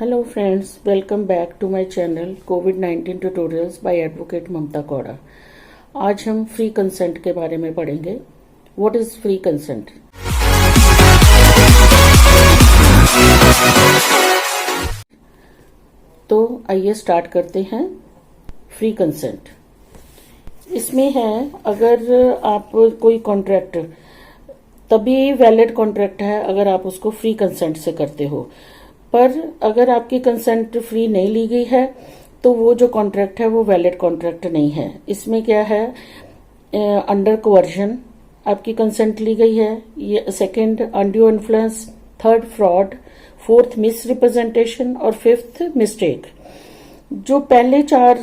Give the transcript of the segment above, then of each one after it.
Hello friends, welcome back to my channel कोविड-19 tutorials by advocate Mamta Kauda. आज हम free consent के बारे में पढ़ेंगे। What is free consent? तो आइए स्टार्ट करते हैं। फ्री कंसेंट इसमें है, अगर आप कोई कॉन्ट्रैक्ट, तभी वैलिड कॉन्ट्रैक्ट है अगर आप उसको फ्री कंसेंट से करते हो। पर अगर आपकी कंसेंट फ्री नहीं ली गई है तो वो जो कॉन्ट्रैक्ट है वो वैलिड कॉन्ट्रैक्ट नहीं है। इसमें क्या है, अंडर कोवर्जन आपकी कंसेंट ली गई है, ये second undue influence, third fraud, fourth miss representation और फिफ्थ मिस्टेक। जो पहले चार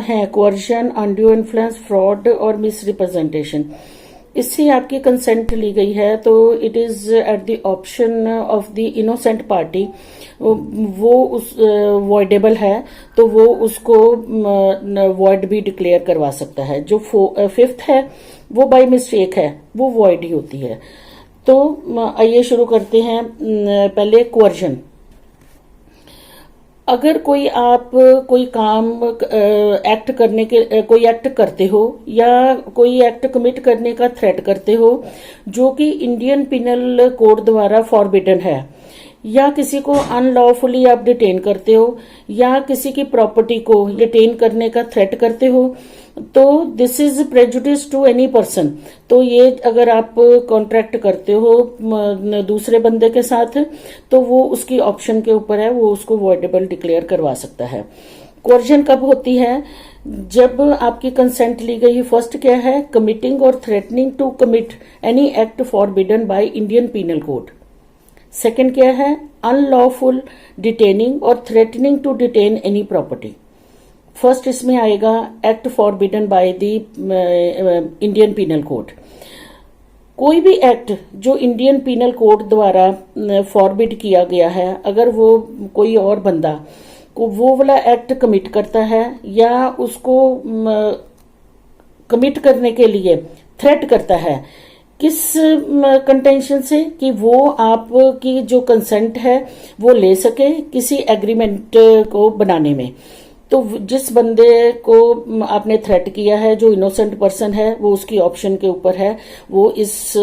हैं, कोवर्जन, अनड्यू इन्फ्लुएंस, फ्रॉड और मिस रिप्रेजेंटेशन, इससे आपकी कंसेंट ली गई है तो it is at the option of the innocent party. वो उस वॉइडेबल है तो वो उसको वॉइड भी डिक्लेयर करवा सकता है। जो फिफ्थ है वो बाय मिस्टेक है, वो वॉइड ही होती है। तो आइए शुरू करते हैं। पहले कोवर्जन। अगर आप कोई काम एक्ट करने के कोई एक्ट करते हो या कोई एक्ट कमिट करने का थ्रेट करते हो जो कि इंडियन पिनल कोड द्वारा फॉरबिडन है, या किसी को अनलॉफुली आप डिटेन करते हो या किसी की प्रॉपर्टी को डिटेन करने का थ्रेट करते हो, तो this is prejudice to any person. तो ये अगर आप कॉन्ट्रैक्ट करते हो दूसरे बंदे के साथ तो वो उसकी ऑप्शन के ऊपर है, वो उसको वॉइडेबल डिक्लेयर करवा सकता है। कोवर्जन कब होती है? जब आपकी कंसेंट ली गई। फर्स्ट क्या है, कमिटिंग और threatening to commit any act forbidden by Indian penal code. Second क्या है, अनलॉफुल डिटेनिंग और threatening to detain any property. First इसमें आएगा act forbidden by the Indian penal code. कोई भी एक्ट जो इंडियन पिनल कोड द्वारा फॉरबिड किया गया है, अगर वो कोई और बंदा को वो वाला एक्ट कमिट करता है या उसको कमिट करने के लिए थ्रेट करता है, किस कंटेंशन से कि वो आपकी जो कंसेंट है वो ले सके किसी एग्रीमेंट को बनाने में। तो जिस बंदे को आपने थ्रेट किया है, जो इनोसेंट पर्सन है, वो उसकी ऑप्शन के ऊपर है, वो इस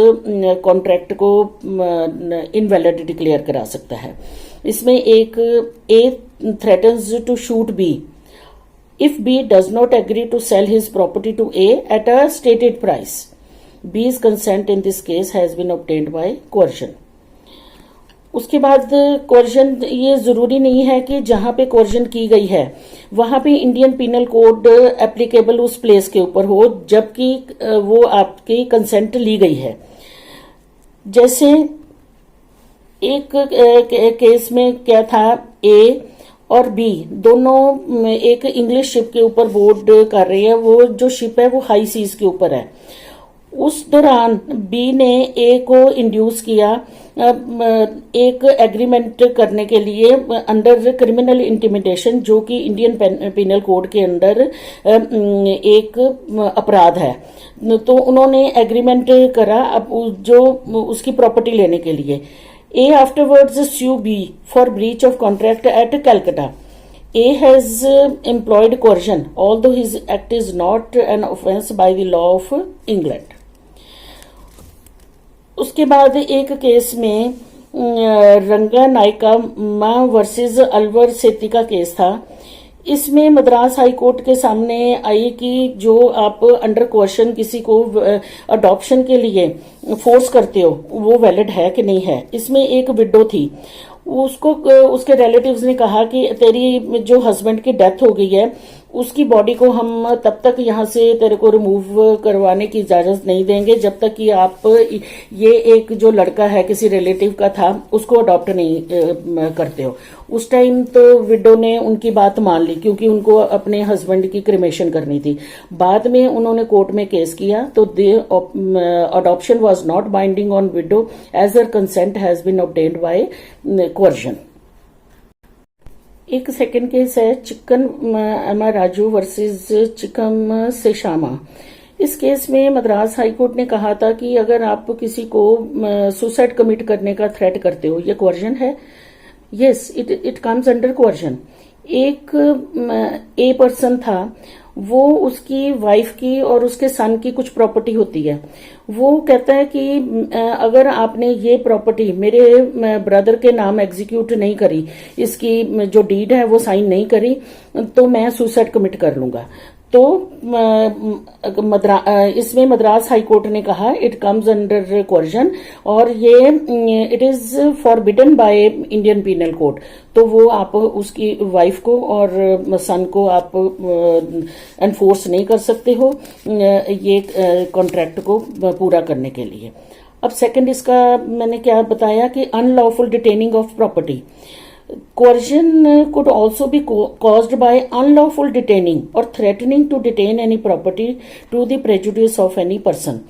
कॉन्ट्रैक्ट को इनवैलिड डिक्लेयर करा सकता है। इसमें एक A threatens to shoot B if B does not agree to sell his property to A at a stated price. B's consent in this case has been obtained by coercion. उसके बाद coercion, ये जरूरी नहीं है कि जहां पे coercion की गई है वहां पे इंडियन पिनल कोड एप्लीकेबल उस प्लेस के ऊपर हो जबकि वो आपकी कंसेंट ली गई है। जैसे एक केस में क्या था, ए और बी दोनों एक इंग्लिश शिप के ऊपर बोर्ड कर रहे हैं। वो जो शिप है वो हाई सीज के ऊपर है। उस दौरान बी ने ए को इंड्यूस किया एक एग्रीमेंट करने के लिए अंडर क्रिमिनल इंटिमिडेशन, जो कि इंडियन पिनल कोड के अंडर एक अपराध है। तो उन्होंने एग्रीमेंट करा अब जो उसकी प्रॉपर्टी लेने के लिए। ए afterwards sue B for breach of contract at Calcutta. A has employed coercion, although his act is not an offence by the law of England. उसके बाद एक केस में रंगा नायका मा वर्सेस अलवर सेती का केस था। इसमें मद्रास हाई कोर्ट के सामने आई कि जो आप अंडर कोवर्शन किसी को अडॉप्शन के लिए फोर्स करते हो वो वैलिड है कि नहीं है। इसमें एक विडो थी, उसको उसके रिलेटिव्स ने कहा कि तेरी जो हस्बैंड की डेथ हो गई है उसकी बॉडी को हम तब तक यहाँ से तेरे को रिमूव करवाने की इजाजत नहीं देंगे जब तक कि आप ये एक जो लड़का है किसी रिलेटिव का था उसको अडॉप्ट नहीं करते हो। उस टाइम तो विडो ने उनकी बात मान ली क्योंकि उनको अपने हस्बैंड की क्रिमेशन करनी थी। बाद में उन्होंने कोर्ट में केस किया तो adoption was not binding on widow as her consent has been obtained by coercion. एक सेकंड केस है चिकन एमा राजू वर्सेस चिकम सेशामा। इस केस में मद्रास हाई कोर्ट ने कहा था कि अगर आप किसी को सुसाइड कमिट करने का थ्रेट करते हो, ये कोवर्जन है, yes, it comes under coercion. एक ए पर्सन था, वो उसकी वाइफ की और उसके सन की कुछ प्रॉपर्टी होती है। वो कहता है कि अगर आपने ये प्रॉपर्टी मेरे ब्रदर के नाम एग्जीक्यूट नहीं करी, इसकी जो डीड है वो साइन नहीं करी, तो मैं सुसाइड कमिट कर लूंगा। तो इसमें मद्रास हाई कोर्ट ने कहा इट कम्स अंडर कोर्जन, और ये it is forbidden by Indian penal code. तो वो आप उसकी वाइफ को और सन को आप एनफोर्स नहीं कर सकते हो ये कॉन्ट्रैक्ट को पूरा करने के लिए। अब सेकंड इसका मैंने क्या बताया कि unlawful detaining of property. Coercion could also be caused by unlawful detaining or threatening to detain any property to the prejudice of any person.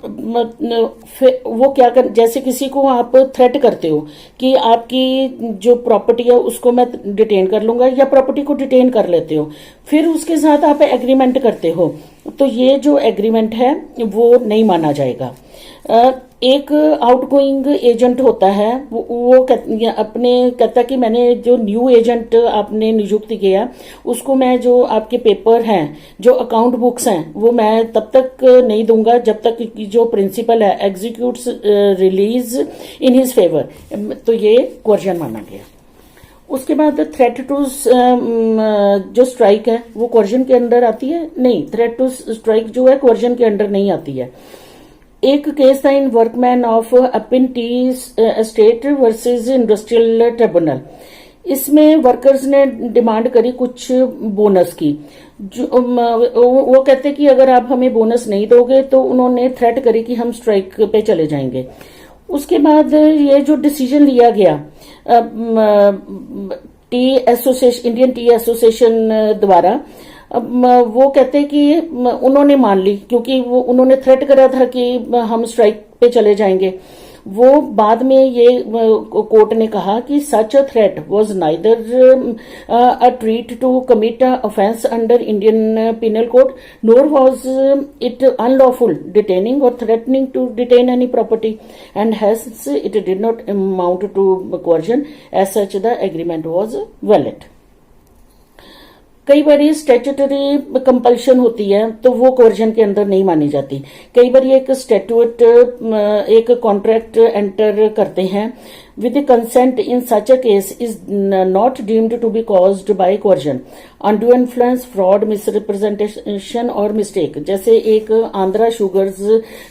वो क्या कर, जैसे किसी को आप थ्रेट करते हो कि आपकी जो प्रॉपर्टी है उसको मैं डिटेन कर लूंगा, या प्रॉपर्टी को डिटेन कर लेते हो, फिर उसके साथ आप एग्रीमेंट करते हो, तो ये जो एग्रीमेंट है वो नहीं माना जाएगा। एक आउटगोइंग एजेंट होता है, वो अपने कहता कि मैंने जो न्यू एजेंट आपने नियुक्त किया उसको मैं जो आपके पेपर हैं, जो अकाउंट बुक्स हैं, वो मैं तब तक नहीं दूंगा जब तक कि जो प्रिंसिपल है executes release in his favour. तो ये कोर्जन माना गया। उसके बाद थ्रेट टू जो स्ट्राइक है वो कोर्जन के अंदर आती है? नहीं, थ्रेट टू स्ट्राइक जो है कोर्जन के अंडर नहीं आती है। एक केस था in workman of Appin tea estate versus industrial tribunal. इसमें वर्कर्स ने डिमांड करी कुछ बोनस की। जो वो कहते कि अगर आप हमें बोनस नहीं दोगे, तो उन्होंने थ्रेट करी कि हम स्ट्राइक पे चले जाएंगे। उसके बाद ये जो डिसीजन लिया गया T association, Indian T association द्वारा, वो कहते कि उन्होंने मान ली, क्योंकि वो उन्होंने थ्रेट करा था कि हम स्ट्राइक पे चले जाएंगे। वो बाद में ये कोर्ट ने कहा कि such a threat was neither a threat to commit a offence under Indian penal code, nor was it unlawful detaining और threatening to detain any property, and hence it did not amount to coercion, as such the agreement was valid. कई बार ये statutory compulsion होती है तो वो coercion के अंदर नहीं मानी जाती। कई बार एक स्टैट्यूट एक कॉन्ट्रैक्ट एंटर करते हैं with the consent in such a case is not deemed to be caused by coercion, undue influence, fraud, misrepresentation और mistake। जैसे एक Andhra sugars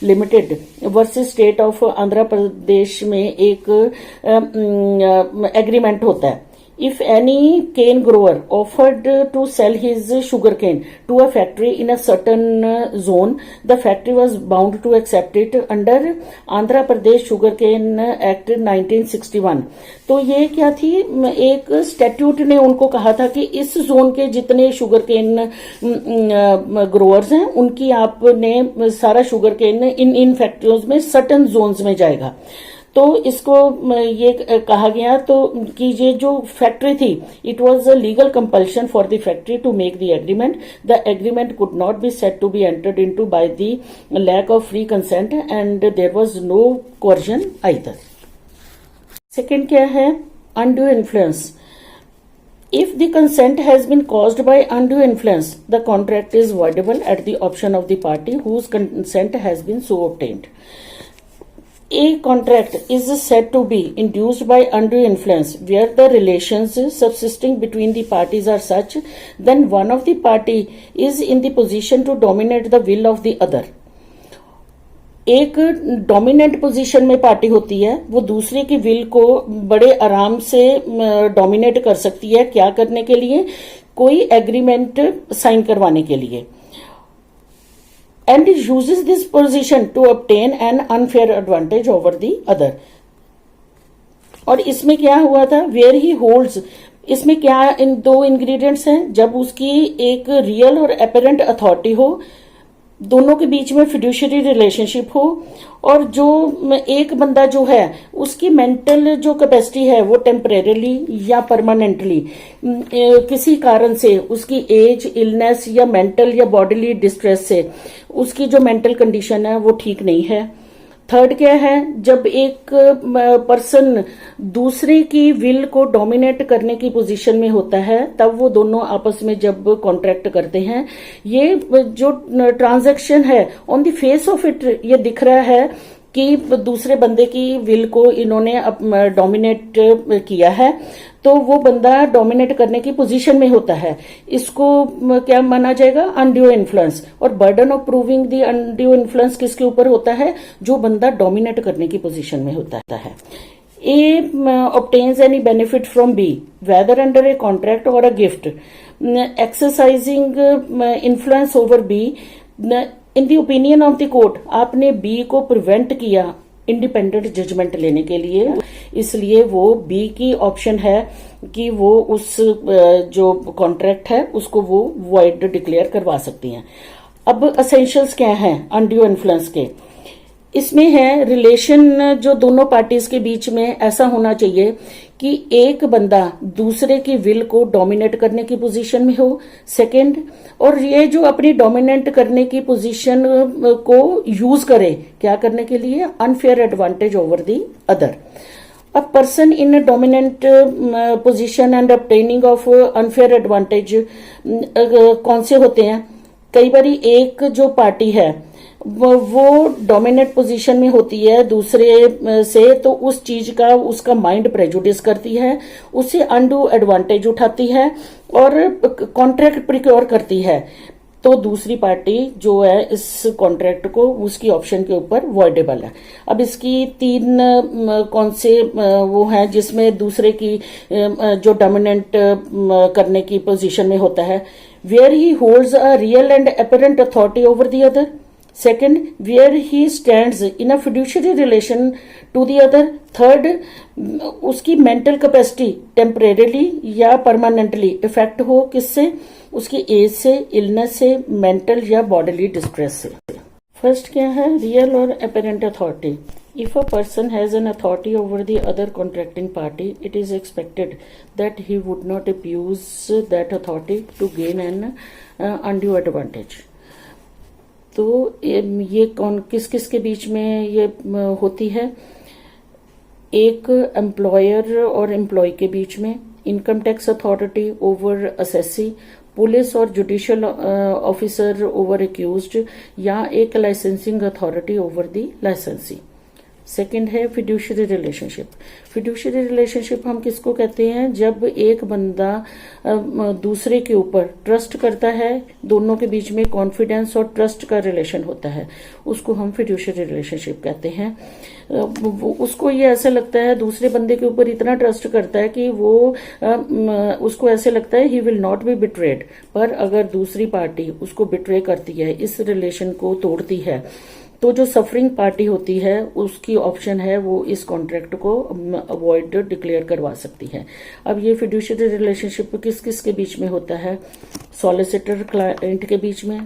limited versus state of Andhra Pradesh में एक एग्रीमेंट होता है। If any cane grower offered to sell his sugar cane to a factory in a certain zone, the factory was bound to accept it under Andhra Pradesh Sugarcane Act 1961। तो ये क्या थी, एक statute ने उनको कहा था कि इस जोन के जितने शुगर केन ग्रोअर्स हैं उनकी आपने सारा शुगर केन इन फैक्ट्रियों में सर्टन जोन्स में जाएगा। तो इसको ये कहा गया तो कि ये जो फैक्ट्री थी, it was a legal compulsion for the factory to make the agreement. The agreement could not be said to be entered into by the lack of free consent and there was no coercion either. Second क्या है, undue influence. If the consent has been caused by undue influence, the contract is voidable at the option of the party whose consent has been so obtained. A contract is said to be induced by undue influence where the relations subsisting between the parties are such then one of the party is in the position to dominate the will of the other। एक dominant position में party होती है, वो दूसरे की will को बड़े आराम से डोमिनेट कर सकती है। क्या करने के लिए? कोई एग्रीमेंट साइन करवाने के लिए। and uses this position to obtain an unfair advantage over the other। और इसमें क्या हुआ था, where he holds, इसमें क्या इन दो इंग्रेडिएंट्स हैं, जब उसकी एक रियल और अपेरेंट अथॉरिटी हो, दोनों के बीच में फिड्यूशियरी रिलेशनशिप हो, और जो एक बंदा जो है उसकी मेंटल जो कैपेसिटी है वो टेम्परेरीली या परमानेंटली किसी कारण से उसकी एज, इलनेस या मेंटल या बॉडीली डिस्ट्रेस से उसकी जो मेंटल कंडीशन है वो ठीक नहीं है, थर्ड क्या है, जब एक पर्सन दूसरे की विल को डोमिनेट करने की पोजीशन में होता है तब वो दोनों आपस में जब कॉन्ट्रैक्ट करते हैं, ये जो ट्रांजैक्शन है on the face of it ये दिख रहा है कि दूसरे बंदे की विल को इन्होंने डोमिनेट किया है, तो वो बंदा डोमिनेट करने की पोजीशन में होता है। इसको क्या माना जाएगा, अनड्यू इन्फ्लुएंस। और burden of proving the undue influence किसके ऊपर होता है, जो बंदा डोमिनेट करने की पोजीशन में होता है। ए obtains any benefit from B whether under a contract or a gift exercising influence over B in the opinion of the court। आपने B को प्रिवेंट किया इंडिपेंडेंट जजमेंट लेने के लिए, इसलिए वो बी की ऑप्शन है कि वो उस जो कॉन्ट्रैक्ट है उसको वो वॉइड डिक्लेयर करवा सकती हैं। अब असेंशियल्स क्या हैं अनड्यू इन्फ्लुएंस के, इसमें है रिलेशन जो दोनों पार्टीज के बीच में ऐसा होना चाहिए कि एक बंदा दूसरे की विल को डोमिनेट करने की पोजीशन में हो, सेकंड, और ये जो अपनी डोमिनेट करने की पोजीशन को यूज करे क्या करने के लिए, unfair advantage over the other. A person in dominant position and obtaining of unfair advantage कौन से होते हैं, कई बार एक जो पार्टी है वो डोमिनेट पोजीशन में होती है दूसरे से, तो उस चीज का उसका माइंड प्रेजुडिस करती है, उससे अनडू एडवांटेज उठाती है और कॉन्ट्रैक्ट प्रिक्योर करती है, तो दूसरी पार्टी जो है इस कॉन्ट्रैक्ट को उसकी ऑप्शन के ऊपर वॉइडेबल है। अब इसकी तीन कौन से वो हैं जिसमें दूसरे की जो डोमिनेंट करने की पोजीशन में होता है, where he holds a real and apparent authority over the other, second where he stands in a fiduciary relation to the other, third उसकी मेंटल कैपेसिटी टेम्परेरीली या परमानेंटली इफेक्ट हो किससे, उसकी एज से, इलनेस से, मेंटल या bodily distress से। First क्या है, रियल और apparent authority. If a person has an authority over the other contracting party it is expected that he would not abuse that authority to gain an undue advantage. तो ये कौन किस किस के बीच में ये होती है, एक एम्प्लॉयर और एम्प्लॉय के बीच में, income tax authority over assessee, police और जुडिशियल ऑफिसर ओवर एक्यूज्ड, या एक लाइसेंसिंग अथॉरिटी ओवर द लाइसेंसी। सेकंड है फिड्यूशियरी रिलेशनशिप। फिड्यूशियरी रिलेशनशिप हम किसको कहते हैं, जब एक बंदा दूसरे के ऊपर ट्रस्ट करता है, दोनों के बीच में कॉन्फिडेंस और ट्रस्ट का रिलेशन होता है, उसको हम फिड्यूशियरी रिलेशनशिप कहते हैं। उसको ये ऐसा लगता है, दूसरे बंदे के ऊपर इतना ट्रस्ट करता है कि वो उसको ऐसे लगता है he will not be betrayed, पर अगर दूसरी पार्टी उसको बिट्रे करती है, इस रिलेशन को तोड़ती है, तो जो सफरिंग पार्टी होती है उसकी ऑप्शन है वो इस कॉन्ट्रैक्ट को अवॉइड डिक्लेयर करवा सकती है। अब ये फिड्यूशियरी रिलेशनशिप किस किस के बीच में होता है, सॉलिसिटर क्लाइंट के बीच में,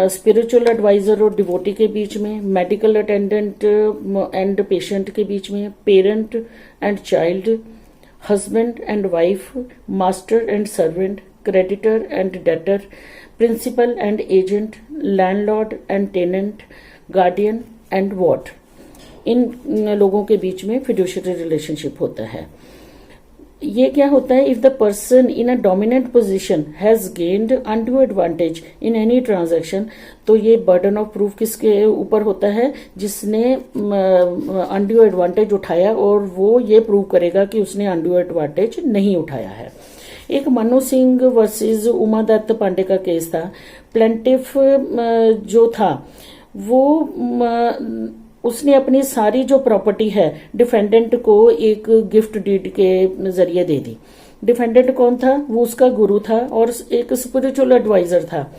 स्पिरिचुअल एडवाइजर और डिवोटी के बीच में, मेडिकल अटेंडेंट एंड पेशेंट के बीच में, parent and child, husband and wife, master and servant, creditor and debtor, principal and agent, landlord and tenant, guardian and ward. इन लोगों के बीच में फिड्यूशियरी रिलेशनशिप होता है। ये क्या होता है, if the person in a dominant position has gained undue advantage in any transaction, तो ये बर्डन ऑफ प्रूफ किसके ऊपर होता है, जिसने अनड्यू एडवांटेज उठाया, और वो ये प्रूव करेगा कि उसने अनड्यू एडवांटेज नहीं उठाया है। एक मनु सिंह वर्सेस उमा दत्त पांडे का केस था। प्लेंटिफ जो था वो उसने अपनी सारी जो प्रॉपर्टी है डिफेंडेंट को एक गिफ्ट डीड के जरिए दे दी। डिफेंडेंट कौन था, वो उसका गुरु था और एक स्पिरिचुअल एडवाइजर था।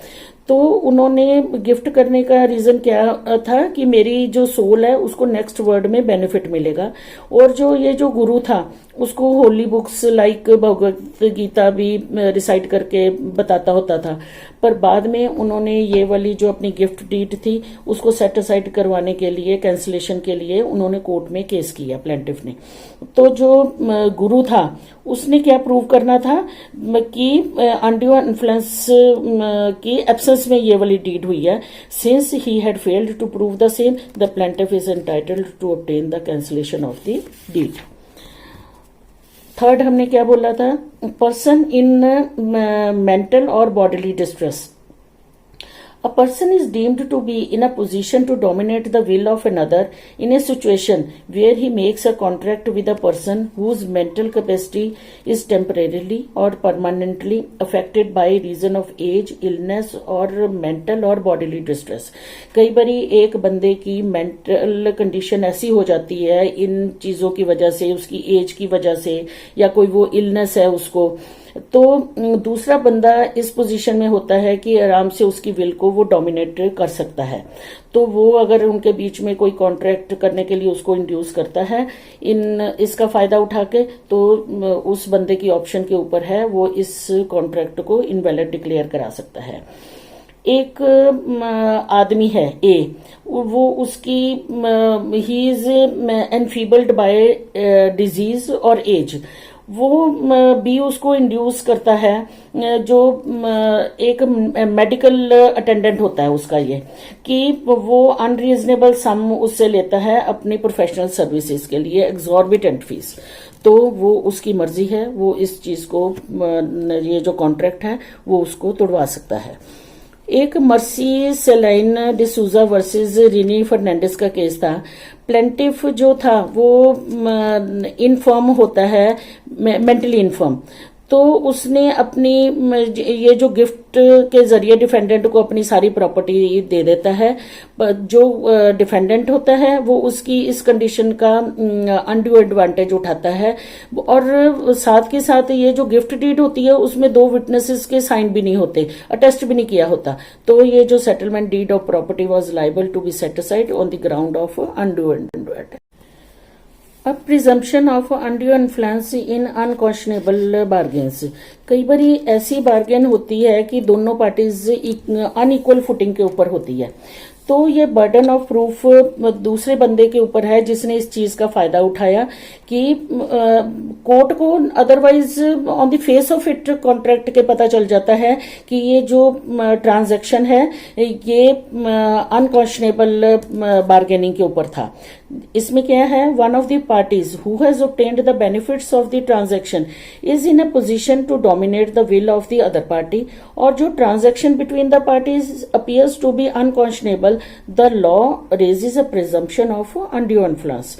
तो उन्होंने गिफ्ट करने का रीजन क्या था कि मेरी जो सोल है उसको नेक्स्ट वर्ल्ड में बेनिफिट मिलेगा, और जो ये जो गुरु था उसको holy books like Bhagavad Gita भी रिसाइट करके बताता होता था। पर बाद में उन्होंने ये वाली जो अपनी गिफ्ट डीड थी उसको सेट असाइड करवाने के लिए, कैंसिलेशन के लिए उन्होंने कोर्ट में केस किया प्लेंटिफ ने। तो जो गुरु था उसने क्या प्रूव करना था कि अनड्यू इन्फ्लुएंस की एब्सेंस में ये वाली डीड हुई है. Since he had failed to prove the same, the plaintiff is entitled to obtain the cancellation of the deed. Third हमने क्या बोला था, पर्सन इन मेंटल और bodily distress. A person is deemed to be in a position to dominate the will of another in a situation where he makes a contract with a person whose mental capacity is temporarily or permanently affected by reason of age, illness or mental or bodily distress. कई बारी एक बंदे की mental condition ऐसी हो जाती है इन चीजों की वजह से, उसकी एज की वजह से, या कोई वो इलनेस है उसको, तो दूसरा बंदा इस पोजीशन में होता है कि आराम से उसकी विल को वो डोमिनेट कर सकता है. तो वो अगर उनके बीच में कोई कॉन्ट्रैक्ट करने के लिए उसको इंड्यूस करता है इसका फायदा उठा के, तो उस बंदे की ऑप्शन के ऊपर है, वो इस कॉन्ट्रैक्ट को इनवैलिड डिक्लेयर करा सकता है. एक आदमी है ए, वो उसकी ही इज एनफीबल्ड बाय डिजीज और एज, वो बी उसको इंड्यूस करता है, जो एक मेडिकल अटेंडेंट होता है उसका, ये कि वो अनरीजनेबल सम उससे लेता है अपनी प्रोफेशनल सर्विसेज के लिए, एग्जॉर्बिटेंट फीस. तो वो उसकी मर्जी है, वो इस चीज को, ये जो कॉन्ट्रैक्ट है वो उसको तोड़वा सकता है. एक मर्सी सेलाइन डिसूजा वर्सेस रिनी फर्नांडिस का केस था. प्लेंटिफ जो था वो इनफर्म होता है, मेंटली इनफर्म, तो उसने अपनी ये जो गिफ्ट के जरिए डिफेंडेंट को अपनी सारी प्रॉपर्टी दे देता है. जो डिफेंडेंट होता है वो उसकी इस कंडीशन का अनड्यू एडवांटेज उठाता है, और साथ के साथ ये जो गिफ्ट डीड होती है उसमें 2 विटनेसेस के साइन भी नहीं होते, अटेस्ट भी नहीं किया होता. तो ये जो settlement deed of property was liable to be set aside on the ground of undue advantage. अब presumption of undue influence in unquestionable bargains. कई बारी ऐसी बार्गेन होती है कि दोनों पार्टीज अनइक्वल फुटिंग के ऊपर होती है, तो ये बर्डन ऑफ प्रूफ दूसरे बंदे के ऊपर है जिसने इस चीज का फायदा उठाया कि कोर्ट को otherwise on the face of it contract के पता चल जाता है कि ये जो ट्रांजैक्शन है ये अनक्वेश्चनेबल बार्गेनिंग के ऊपर था. इसमें क्या है, one of the parties who has obtained the benefits of the transaction is in a position to dominate the will of the other party, और जो transaction between the parties appears to be unquestionable, the law raises a presumption of undue influence.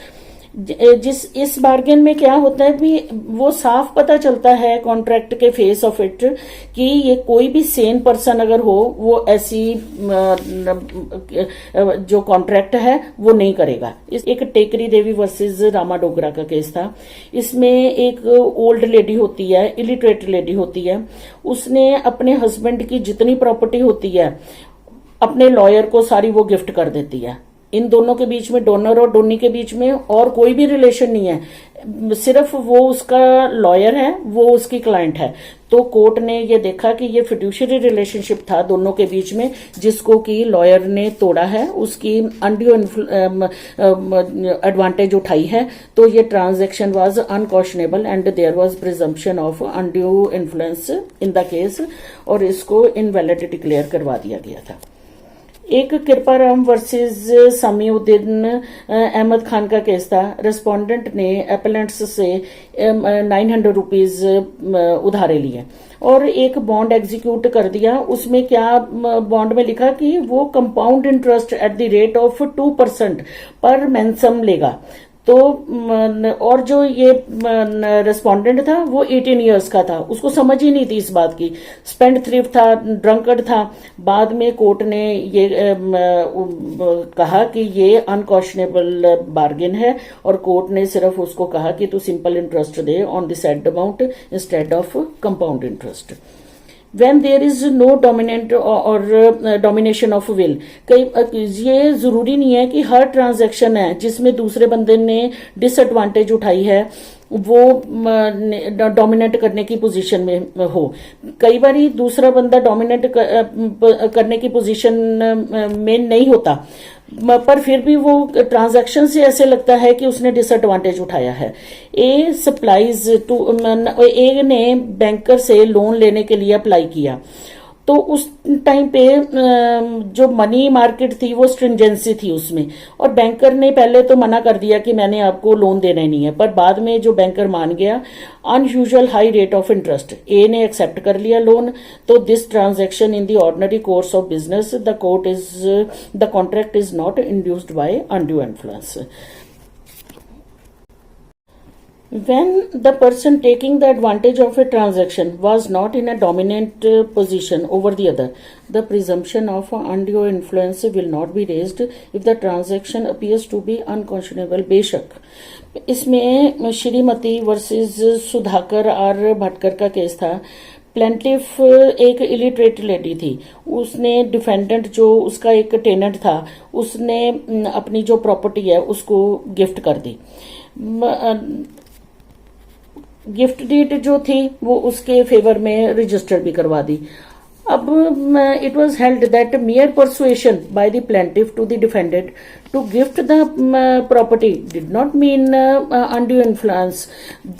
इस bargain में क्या होता है भी, वो साफ पता चलता है कॉन्ट्रैक्ट के फेस ऑफ इट कि ये कोई भी सेन पर्सन अगर हो वो ऐसी जो कॉन्ट्रैक्ट है वो नहीं करेगा. एक टेकरी देवी वर्सेस रामा डोगरा का केस था. इसमें एक ओल्ड लेडी होती है, इलिटरेट लेडी होती है, उसने अपने हस्बैंड की जितनी प्रॉपर्टी होती है अपने लॉयर को सारी वो गिफ्ट कर देती है. इन दोनों के बीच में, डोनर और डोनी के बीच में और कोई भी रिलेशन नहीं है, सिर्फ वो उसका लॉयर है, वो उसकी क्लाइंट है. तो कोर्ट ने ये देखा कि ये फिड्यूशियरी रिलेशनशिप था दोनों के बीच में, जिसको कि लॉयर ने तोड़ा है, उसकी अनड्यू एडवांटेज उठाई है. तो ये transaction was unquestionable and there was presumption of undue influence in the case, और इसको इनवैलिड डिक्लेयर करवा दिया गया था. एक कृपाराम वर्सेस समीउद्दीन अहमद खान का केस था. रेस्पोंडेंट ने एपेलेंट्स से 900 रुपीज उधारे लिए और एक बॉन्ड एग्जीक्यूट कर दिया. उसमें क्या बॉन्ड में लिखा कि वो compound interest at the rate of 2% पर मेंसम लेगा. तो और जो ये रेस्पोंडेंट था वो 18 इयर्स का था, उसको समझ ही नहीं थी इस बात की, स्पेंड थ्रिफ्ट था, ड्रंकर्ड था. बाद में कोर्ट ने ये कहा कि ये अनक्वेश्चनेबल बार्गेन है, और कोर्ट ने सिर्फ उसको कहा कि तू simple interest they on the said amount instead of compound interest. When there is no dominant और domination of will, ये जरूरी नहीं है कि हर ट्रांजैक्शन है जिसमें दूसरे बंदे ने डिसएडवांटेज उठाई है वो डोमिनेट करने की पोजीशन में हो। कई बार दूसरा बंदा डोमिनेट करने की पोजीशन में नहीं होता, पर फिर भी वो ट्रांजैक्शन से ऐसे लगता है कि उसने डिसएडवांटेज उठाया है। ए सप्लाईज टू ए ने बैंकर से लोन लेने के लिए अप्लाई किया, तो उस टाइम पे जो मनी मार्केट थी वो स्ट्रिंजेंसी थी उसमें, और बैंकर ने पहले तो मना कर दिया कि मैंने आपको लोन देना ही नहीं है, पर बाद में जो बैंकर मान गया, unusual high rate of interest, A ने एक्सेप्ट कर लिया लोन। तो this transaction in the ordinary course of business the contract is not induced by undue influence. When the person taking the advantage of a transaction was not in a dominant position over the other, the presumption of undue influence will not be raised if the transaction appears to be unconscionable। बेशक इसमें Shrimati versus Sudhakar और भटकर का case था। Plaintiff एक illiterate lady थी, उसने defendant जो उसका एक टेनेंट था, उसने अपनी जो प्रॉपर्टी है उसको गिफ्ट कर दी। गिफ्ट डीड जो थी वो उसके फेवर में रजिस्टर्ड भी करवा दी। अब it was held that mere persuasion by the plaintiff to the defendant to gift the property did not mean undue influence.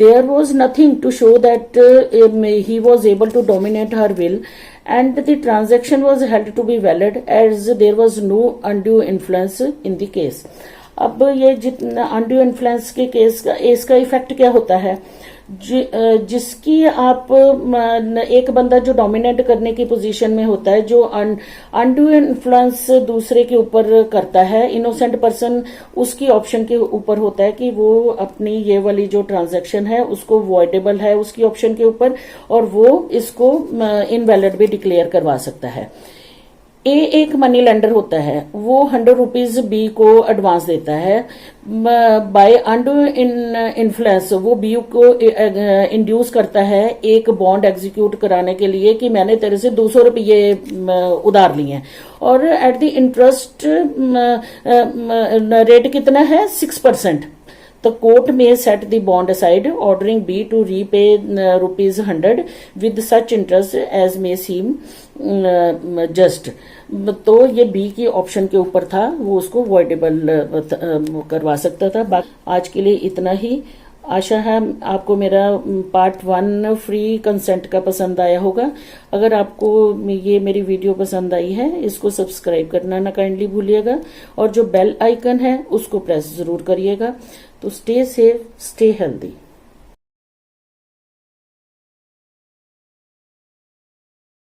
There was nothing to show that he was able to dominate her will, and the transaction was held to be valid as there was no undue influence in the case। अब ये जितना undue influence के case का इसका effect क्या होता है, जिसकी आप एक बंदा जो डोमिनेट करने की पोजीशन में होता है, जो अनड्यू इन्फ्लुएंस दूसरे के ऊपर करता है, इनोसेंट पर्सन उसकी ऑप्शन के ऊपर होता है कि वो अपनी ये वाली जो ट्रांजैक्शन है उसको वॉइडेबल है उसकी ऑप्शन के ऊपर, और वो इसको इनवैलिड भी डिक्लेयर करवा सकता है। ए एक मनी लेंडर होता है, वो 100 रुपीज बी को एडवांस देता है। बाय अनड्यू इन्फ्लुएंस वो बी को इंड्यूस करता है एक बॉन्ड एग्जीक्यूट कराने के लिए कि मैंने तेरे से 200 रुपये उधार लिए हैं, और एट द इंटरेस्ट रेट कितना है 6%। The court may set the bond aside, ordering B to repay ₹100 with such interest as may seem just। तो ये बी की ऑप्शन के ऊपर था, वो उसको वॉइडेबल करवा सकता था। आज के लिए इतना ही। आशा है आपको मेरा पार्ट 1 फ्री कंसेंट का पसंद आया होगा। अगर आपको ये मेरी वीडियो पसंद आई है, इसको सब्सक्राइब करना ना काइंडली भूलिएगा, और जो बेल आइकन है उसको प्रेस जरूर करिएगा। तो स्टे सेफ, स्टे हेल्दी।